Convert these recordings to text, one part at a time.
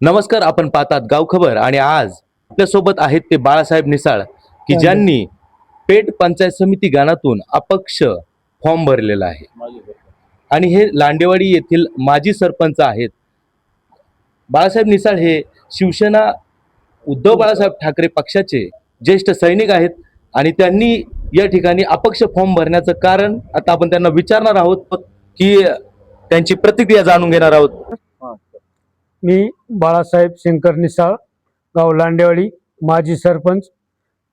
नमस्कार, आपण पाहतात गाव खबर आणि आज आपल्या सोबत आहेत ते बाळासाहेब निसाळ की ज्यांनी पेठ पंचायत समिती गणातून अपक्ष फॉर्म भरलेला आहे आणि हे लांडेवाडी येथील माजी सरपंच आहेत. बाळासाहेब निसाळ हे शिवसेना उद्धव बाळासाहेब ठाकरे पक्षाचे ज्येष्ठ सैनिक आहेत आणि त्यांनी या ठिकाणी अपक्ष फॉर्म भरण्याचं कारण आता आपण त्यांना विचारणार आहोत की त्यांची प्रतिक्रिया जाणून घेणार आहोत. मी बाळासाहेब शंकर निसाळ, गाव लांडेवाडी, माजी सरपंच.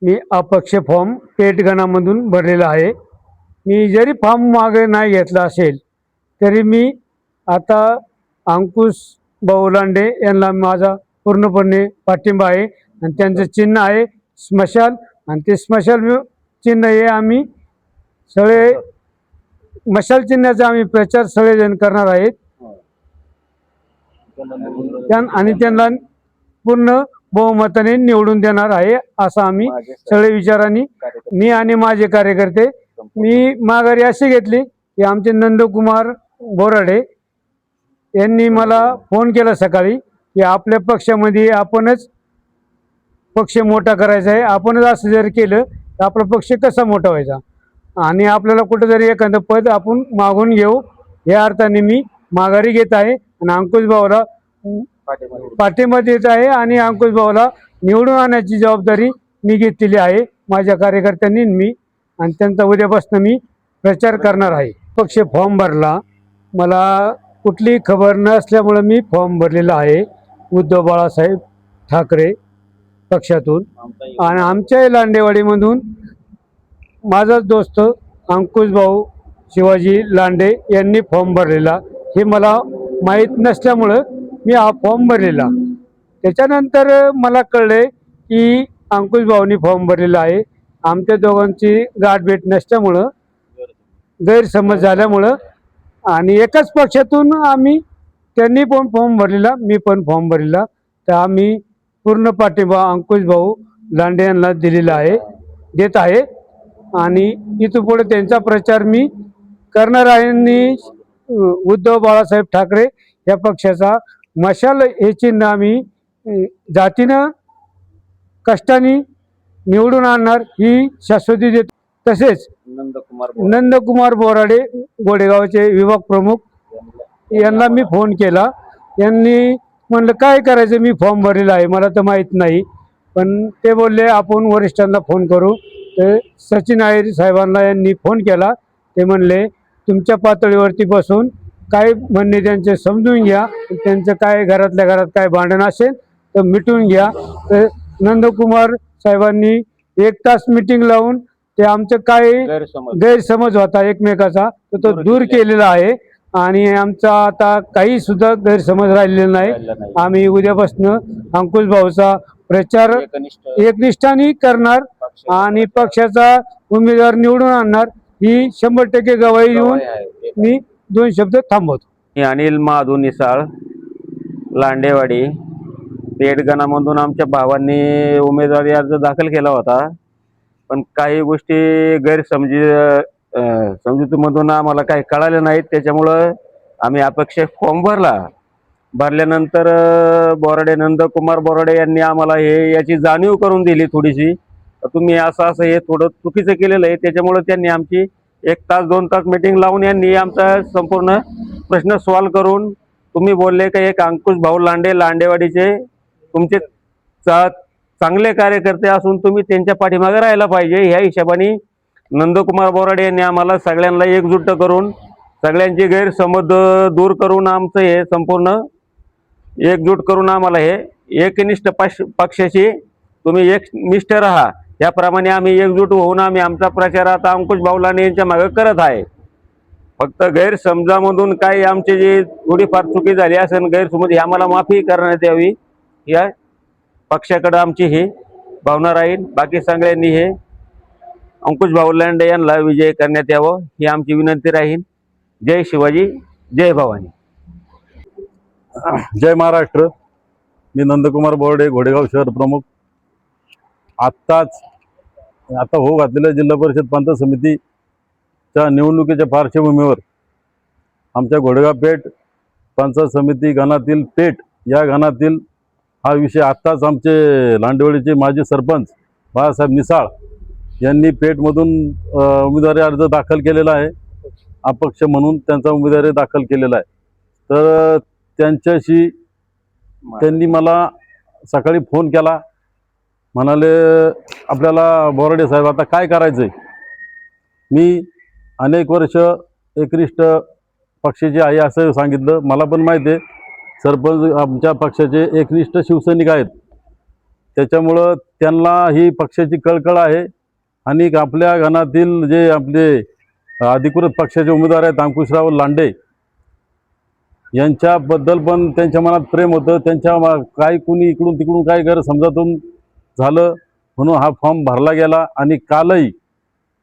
मी अपक्ष फॉर्म पेठ गणामधून भरलेला आहे. मी जरी फॉर्म मागे नाही घेतला असेल तरी मी आता अंकुश भाऊ लांडे यांना माझा पूर्णपणे पाठिंबा आहे आणि त्यांचं चिन्ह आहे स्मशाल आणि ते स्मशाल चिन्ह हे आम्ही सगळे मशाल चिन्हाचा आम्ही प्रचार सगळेजण करणार आहेत आणि त्यांना पूर्ण बहुमताने निवडून देणार आहे असं आम्ही सगळे विचारांनी मी आणि माझे कार्यकर्ते. मी माघारी अशी घेतली की आमचे नंदकुमार बोराडे यांनी मला फोन केला सकाळी की आपल्या पक्षामध्ये आपणच पक्ष मोठा करायचा आहे, आपणच असं जर केलं तर आपला पक्ष कसा मोठा व्हायचा आणि आपल्याला कुठं जरी एखादं पद आपण मागून घेऊ या अर्थाने मी माघारी घेत आहे आणि अंकुश भाऊला पाठिंबा देत आहे आणि अंकुश भाऊला निवडून आणण्याची जबाबदारी मी घेतलेली आहे माझ्या कार्यकर्त्यांनी मी आणि त्यांचा उद्यापासून मी प्रचार करणार आहे. पक्ष फॉर्म भरला, मला कुठली खबर नसल्यामुळे मी फॉर्म भरलेला आहे उद्धव बाळासाहेब ठाकरे पक्षातून आणि आमच्या लांडेवाडीमधून माझाच दोस्त अंकुश भाऊ शिवाजी लांडे यांनी फॉर्म भरलेला. हे मला माहीत नसल्यामुळं मी हा फॉर्म भरलेला. त्याच्यानंतर मला कळले की अंकुश भाऊनी फॉर्म भरलेला आहे. आमच्या दोघांची गाठभेट नसल्यामुळं गैरसमज झाल्यामुळं आणि एकाच पक्षातून आम्ही त्यांनी पण फॉर्म भरलेला मी पण फॉर्म भरलेला तर आम्ही पूर्ण पाठिंबा अंकुश भाऊ लांडे यांना दिलेला आहे देत आहे आणि इथून पुढे त्यांचा प्रचार मी करणार आहे आणि उद्धव बाळासाहेब ठाकरे या पक्षाचा मशाल हे चिन्ह आम्ही जातीनं कष्टाने निवडून आणणार ही शाश्वती देतो. तसेच नंदकुमार बोराडे गोडेगावचे विभाग प्रमुख यांना मी फोन केला. यांनी म्हणलं काय करायचं, मी फॉर्म भरलेला आहे मला तर माहीत नाही, पण ते बोलले आपण वरिष्ठांना फोन करू. तर सचिन आयर साहेबांना यांनी फोन केला. ते म्हणले तुमच्या पातळीवरती बसून काय म्हणणे त्यांचे समजून घ्या, त्यांचं काय घरातल्या घरात काय भांडण असेल तर मिटून घ्या. तर नंदकुमार साहेबांनी 1 तास मीटिंग लावून ते आमचं काय गैरसमज होता एकमेकाचा तर तो दूर केलेला आहे आणि आमचा आता काही सुद्धा गैरसमज राहिलेला नाही. आम्ही उद्यापासून अंकुश भाऊचा प्रचार एकनिष्ठाने करणार आणि पक्षाचा उमेदवार निवडून आणणार ही 100% गवाही देऊन मी 2 शब्द थांबवतो. मी अनिल महादू निसाळ, लांडेवाडी. पेठ गणामधून आमच्या भावांनी उमेदवारी अर्ज दाखल केला होता, पण काही गोष्टी समजुतीमधून आम्हाला काही कळाले नाहीत. त्याच्यामुळं आम्ही अपक्ष फॉर्म भरल्यानंतर नंदकुमार बोराडे यांनी आम्हाला याची जाणीव करून दिली थोडीशी, तुम्ही असं हे थोडं चुकीचं केलेलं आहे. त्याच्यामुळं त्यांनी आमची 1 तास 2 तास मीटिंग लावून यांनी आमचा संपूर्ण प्रश्न सॉल्व करून तुम्ही बोलले का एक अंकुश भाऊ लांडेवाडीचे तुमचे चांगले कार्यकर्ते असून तुम्ही त्यांच्या पाठीमागे राहायला पाहिजे. ह्या हिशोबाने नंदकुमार बोराडे यांनी आम्हाला सगळ्यांना एकजुट करून सगळ्यांचे गैरसमज दूर करून आमचं हे संपूर्ण एकजूट करून आम्हाला हे एकनिष्ठ पक्षाशी तुम्ही एकनिष्ठ राहा याप्रमाणे आम्ही एकजूट होऊन आम्ही आमचा प्रचार आता अंकुश भाऊ लांडे यांच्या मागे करत आहे. फक्त गैरसमजामधून काही आमची जी थोडीफार चुकी झाली असेल गैरसमज, ही आम्हाला माफी करण्यात यावी या पक्षाकडे आमची ही भावना राहील. बाकी सगळ्यांनी हे अंकुश भाऊ लांडे यांना विजय करण्यात यावं ही आमची विनंती राहील. जय शिवाजी, जय भवानी. जय महाराष्ट्र. मी नंदकुमार बोराडे, घोडेगाव शहर प्रमुख. आता होऊ घातलेल्या जिल्हा परिषद पंचायत समितीच्या निवडणुकीच्या पार्श्वभूमीवर आमच्या घोडेगाव पेठ पंचायत समिती गणातील पेठ या गणातील हा विषय आत्ताच आमचे लांडेवाडीचे माजी सरपंच बाळासाहेब निसाळ यांनी पेठमधून उमेदवारी अर्ज दाखल केलेला आहे. अपक्ष म्हणून त्यांचा उमेदवारी दाखल केलेला आहे. तर त्यांच्याशी त्यांनी मला सकाळी फोन केला. म्हणाले आपल्याला बोराडे साहेब आता काय करायचं आहे. मी अनेक वर्ष एकनिष्ठ पक्षाचे आहे असं सांगितलं. मला पण माहिती आहे सरपंच आमच्या पक्षाचे एकनिष्ठ शिवसैनिक आहेत. त्याच्यामुळं त्यांना ही पक्षाची कळकळ आहे. आणि आपल्या गणातील जे आपले अधिकृत पक्षाचे उमेदवार आहेत अंकुशराव लांडे यांच्याबद्दल पण त्यांच्या मनात प्रेम होतं. त्यांच्या काय कुणी इकडून तिकडून काय गैरसमजातून झालं म्हणून हा फॉर्म भरला गेला. आणि कालही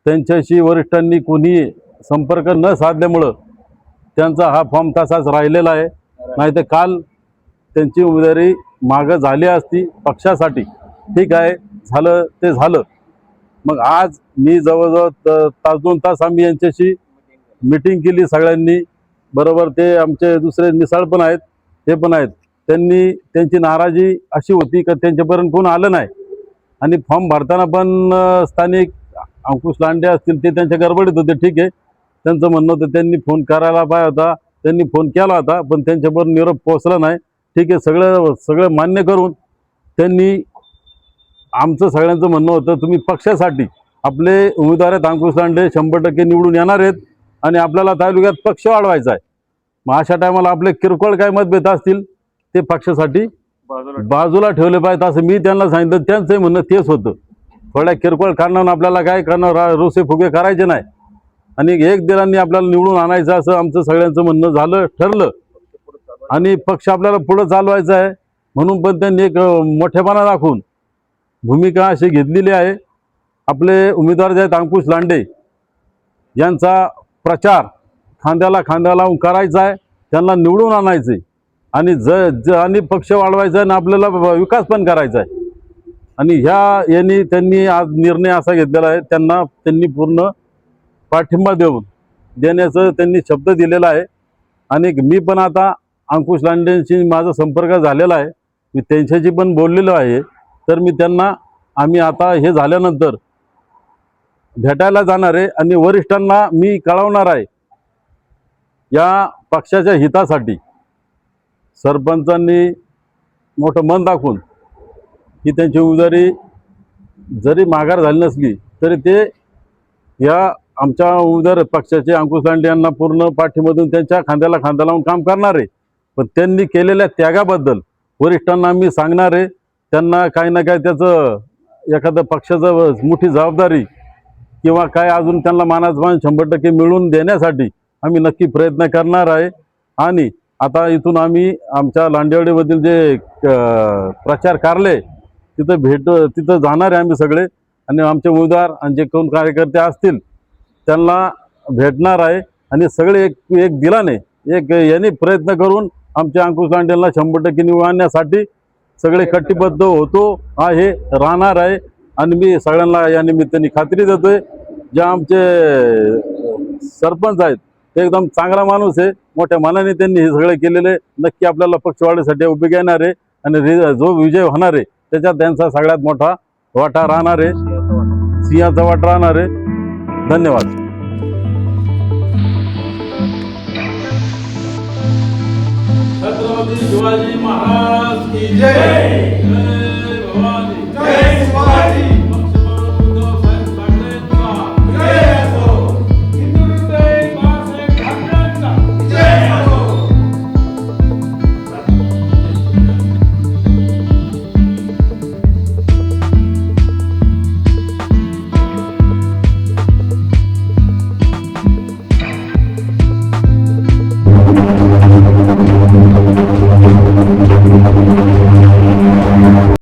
त्यांच्याशी वरिष्ठांनी कोणी संपर्क न साधल्यामुळं त्यांचा हा फॉर्म तसाच राहिलेला आहे. नाही तर काल त्यांची उमेदवारी मागं झाली असती पक्षासाठी. ठीक आहे, झालं ते झालं. मग आज मी जवळजवळ तास 2 तास आम्ही यांच्याशी मीटिंग केली सगळ्यांनी. बरोबर ते आमचे दुसरे निसाळ पण आहेत, ते पण आहेत. त्यांनी त्यांची नाराजी अशी होती की त्यांच्यापर्यंत कोण आलं नाही. आणि फॉर्म भरताना पण स्थानिक अंकुश लांडे असतील ते त्यांच्या गडबडीत होते. ठीक आहे, त्यांचं म्हणणं होतं त्यांनी फोन करायला पाहिजे होता. त्यांनी फोन केला होता पण त्यांच्यापर्यंत निरोप पोहोचला नाही. ठीक आहे, सगळं मान्य करून त्यांनी आमचं सगळ्यांचं म्हणणं होतं तुम्ही पक्षासाठी आपले उमेदवार आहेत अंकुश लांडे 100% निवडून येणार आहेत आणि आपल्याला तालुक्यात पक्ष वाढवायचा आहे. मग अशा टायमाला आपले किरकोळ काय मतभेद असतील ते पक्षासाठी बाजूला ठेवले पाहिजेत असं मी त्यांना सांगितलं. त्यांचंही म्हणणं तेच होतं. थोड्या किरकोळ कारणानं आपल्याला काय करणार रुसे फुगे करायचे नाही आणि एक दिलांनी आपल्याला निवडून आणायचं असं आमचं सगळ्यांचं म्हणणं झालं, ठरलं. आणि पक्ष आपल्याला पुढं चालवायचा आहे म्हणून पण त्यांनी एक मोठेपणा दाखवून भूमिका अशी घेतलेली आहे. आपले उमेदवार जे आहेत अंकुश लांडे यांचा प्रचार खांद्याला खांदा लावून करायचा आहे. त्यांना निवडून आणायचं आहे आणि आणि पक्ष वाढवायचा आहे आणि आपल्याला विकास पण करायचा आहे. आणि त्यांनी आज निर्णय असा घेतलेला आहे. त्यांनी पूर्ण पाठिंबा देण्याचं त्यांनी शब्द दिलेला आहे. आणि मी पण आता अंकुश लांडेंशी माझा संपर्क झालेला आहे. मी त्यांच्याशी पण बोललेलो आहे. तर मी त्यांना आम्ही आता हे झाल्यानंतर भेटायला जाणार आहे आणि वरिष्ठांना मी कळवणार आहे. या पक्षाच्या हितासाठी सरपंचांनी मोठं मन दाखवून की त्यांची उमेदवारी जरी माघार झाली नसली तरी ते या आमच्या उमेदवार पक्षाचे अंकुश लांडे यांना पूर्ण पाठीमधून त्यांच्या खांद्याला खांदा लावून काम करणार आहे. पण त्यांनी केलेल्या त्यागाबद्दल वरिष्ठांना मी सांगणार आहे. त्यांना काही ना काही त्याचं एखादं पक्षाचं मोठी जबाबदारी किंवा काय अजून त्यांना मानासमान 100% मिळवून देण्यासाठी आम्ही नक्की प्रयत्न करणार आहे. आणि आता इथून आम्ही आमच्या लांडेवाडीमधील जे प्रचार कार्यालय तिथं जाणार आहे आम्ही सगळे. आणि आमचे उमेदवार आणि जे कोण कार्यकर्ते असतील त्यांना भेटणार आहे. आणि सगळे एक दिलाने यांनी प्रयत्न करून आमच्या अंकुश लांडेंना 100% निवडून आणण्यासाठी सगळे कटिबद्ध राहणार आहे. आणि मी सगळ्यांना या निमित्ताने खात्री देतोय जे आमचे सरपंच आहेत ते एकदम चांगला माणूस आहे. मोठ्या मनाने त्यांनी हे सगळे केलेले. नक्की आपल्याला पक्षवाढीसाठी उभे घेणार आहे आणि जो विजय होणार आहे त्याच्यात त्यांचा सगळ्यात मोठा वाटा राहणार आहे, सिंहाचा वाटा राहणार आहे. धन्यवाद. छत्रपती शिवाजी महाराज की जय.